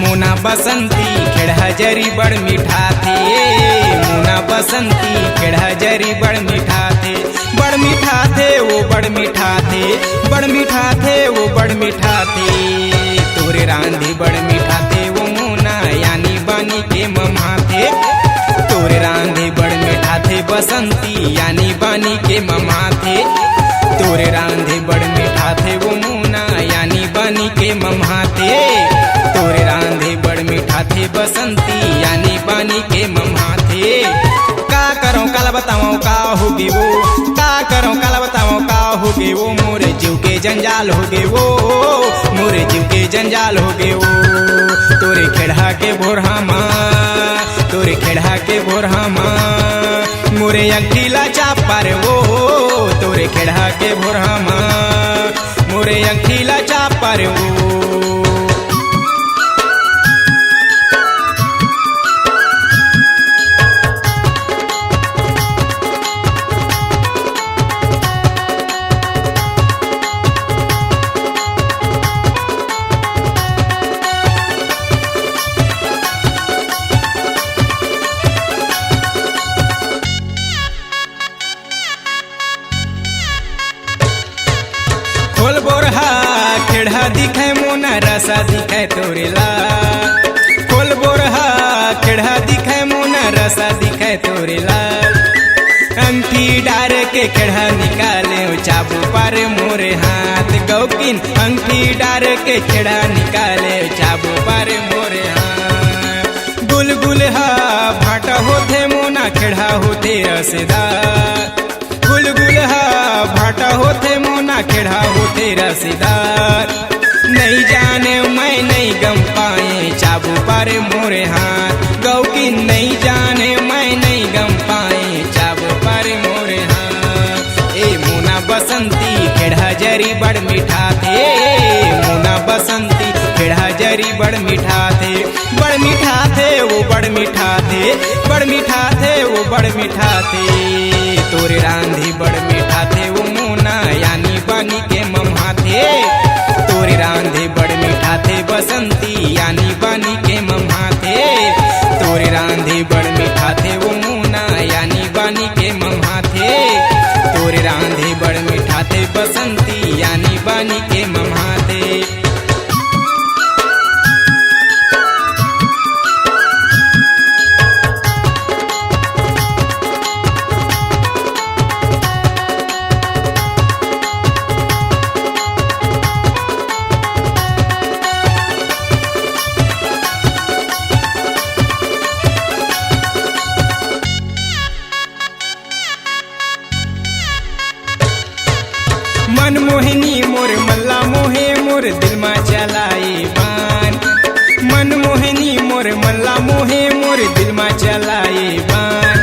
मुना बसंती खेड़ा जरी बड़ मीठा थे। मुना बसंती खेड़ा जरी बड़ मीठा थे। बड़ मीठा थे वो बड़ मीठा थे। बड़ मीठा थे वो बड़ मीठा थे। तोरे रांधे बड़ मीठा थे वो मुना यानी बानी के मम्मा थे। तोरे रांधे बड़ मीठा थे बसंती यानी बानी के मम्मा थे। तोरे रांधे बड़ मीठा थे वो मुना यानी बानी के मम्मा थे। तोरे रांधे बड़ मीठा थे बसंती यानी बानी के मम्मा थे। का करो काला बताओ का होगे वो। का करो काला बताओ का होगे वो। मोरे जीव के जंजाल होगे वो। मोरे जीव के जंजाल होगे वो। तोरे खेड़ा के भोरहा माँ। तोरे खेड़ा के भोरहा माँ। मोरे अंगीला चापर वो। तोरे खेड़ा के भोरहा माँ। मोरे अंगीला चापर वो। खोल बोरहा खेड़ा दिखे मोना रसा दिखे तोरे ला। खोल बोरहा खेड़ा दिखे मोना रसा दिखे तोरे ला। अंगठी डार के खेड़ा निकाले चाबू पर मोरे हाथ गौकिन। अंगठी डार के खेड़ा निकाले चाबू पर मोरे हाथ। गुलगुल हा भाटा होते मोना खेड़ा होते रसदार। गुलगुल हा भाटा होते मोना खेड़ा होते रसीदार। नहीं जाने मैं नहीं गम पाए चाबू पर मोरे हाथ गौकिन। नहीं जाने मैं नहीं गम पाए चाबू पर मोरे हाथ। ए मुना बसंती खेड़ा जरी बड़ मीठा थे। मुना बसंती खेड़ा जरी बड़ मीठा थे। बड़ मीठा थे वो बड़ मीठा थे। बड़ मीठा थे वो बड़ मीठा थे। तोरे रांधे बड़ मीठा थे वो मुना यानी बानी के मम्मा थे। तोरे रांधे बड़ मीठा थे बसंती यानी बानी के मम्मा थे। तोरे रांधे बड़ मीठा थे वो मुना यानी बानी के मम्मा थे। तोरे रांधे बड़ मीठा थे बसंती यानी बानी के मम्मा थे। मनमोहिनी मोर मल्ला मोहे मोर दिल में चलाए बान। मनमोहिनी मोर मल्ला मोहे मोर दिल में चलाए बान।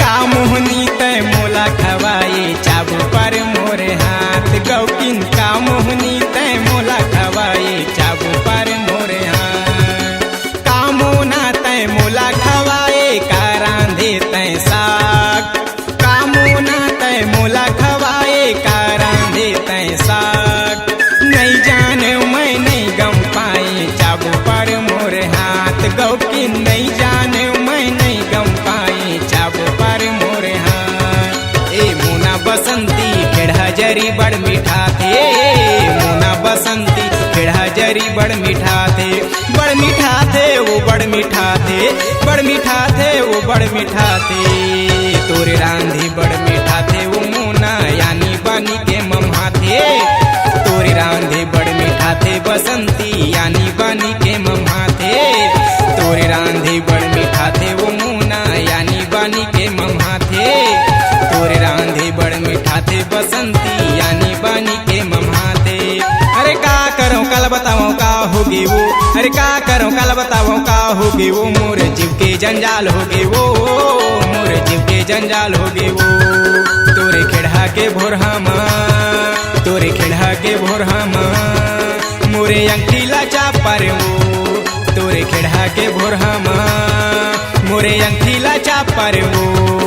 का मोहनी तय मोला खवाए चाबू पर मोरे हाथ गौकिन। का मोहनी तय मोला खवाए चाबू पर मोरे हाथ। का मोना तय मोला खवाए का रांधे तय साग। का मोना तय मोला खवाए का रांधे तय साग। नहीं जाने मैं नहीं गम पाए चाबू पर मोरे हाथ गौकिन। नहीं जाने मैं नहीं गम पाए चाबू पर मोरे हाथ। ए मुना बसंती खेड़ा जरी बड़ मीठा थे। मुना बसंती खेड़ा जरी बड़ मीठा थे। बड़ मीठा थे वो बड़ मीठा थे। बड़ मीठा थे वो बड़ मीठा थे। तोरे रांधे बड़ मीठा थे वो मुना यानी बानी के मम्मा थे। तोरे रांधे बड़ मीठा थे बसंती यानी बानी के मम्मा थे। तोरे रांधे बड़ मीठा थे वो मुना यानी बानी के मम्मा थे। तोरे रांधे बड़ मीठा थे बसंती यानी बानी के मम्मा थे। अरे का करो कल बताओ का होगे वो। अरे का करो कल बताओ का होगे वो। मोरे जीव के जंजाल होगे वो। मोरे जीव के जंजाल होगे वो। तोरे खेड़ा के भोरहा माँ। तोरे खेड़ा के भोरहा माँ। मोरे अंगीला चापर वो। तोरे खेड़ा के भोरहा माँ। मोरे अंगीला चापर वो।